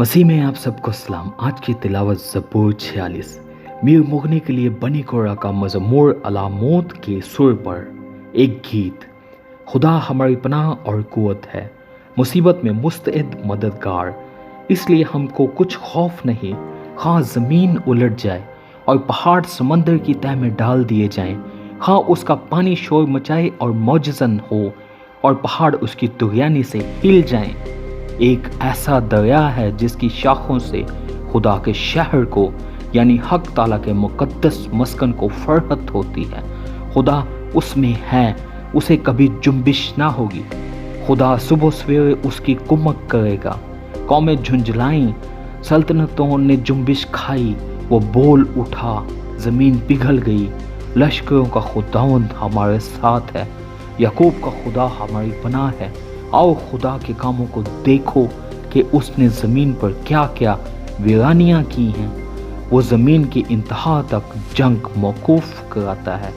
मसीह में आप सबको सलाम। आज की तिलावत ज़बूर 46 मीर मुगनी के लिए बनी कोरा का मज़मूर अलामोत के सुर पर एक गीत। खुदा हमारी पनाह और कुव्वत है, मुसीबत में मुस्तैद मददगार। इसलिए हमको कुछ खौफ नहीं, हाँ ज़मीन उलट जाए और पहाड़ समंदर की तह में डाल दिए जाएं, हाँ उसका पानी शोर मचाए और मौजज़न हो और पहाड़ उसकी तुग़यानी से हिल जाएं। एक ऐसा दरिया है जिसकी शाखों से खुदा के शहर को यानी हक ताला के मुकद्दस मस्कन को फरहत होती है। खुदा उसमें है, उसे कभी जुम्बिश ना होगी। खुदा सुबह सवेरे उसकी कुमक करेगा। कौमें झुंझलाईं, सल्तनतों ने जुम्बिश खाई, वो बोल उठा, ज़मीन पिघल गई। लश्करों का खुदावंद हमारे साथ है, याकूब का खुदा हमारी पनाह है। आओ खुदा के कामों को देखो कि उसने ज़मीन पर क्या क्या वीरानियाँ की हैं। वो ज़मीन की इंतहा तक जंग मौकूफ़ कराता है।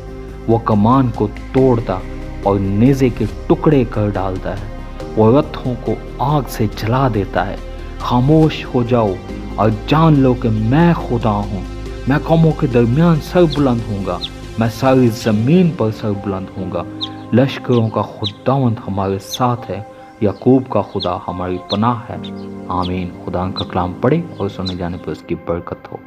वो कमान को तोड़ता और नेज़े के टुकड़े कर डालता है। वो रथों को आग से जला देता है। खामोश हो जाओ और जान लो कि मैं खुदा हूँ। मैं कौमों के दरमियान सर बुलंद होऊंगा, मैं सारी ज़मीन पर सर बुलंद होऊंगा। लश्करों का खुदावंद हमारे साथ है, याकूब का खुदा हमारी पनाह है। आमीन। खुदा का कलाम पढ़े और सुने जाने पर उसकी बरकत हो।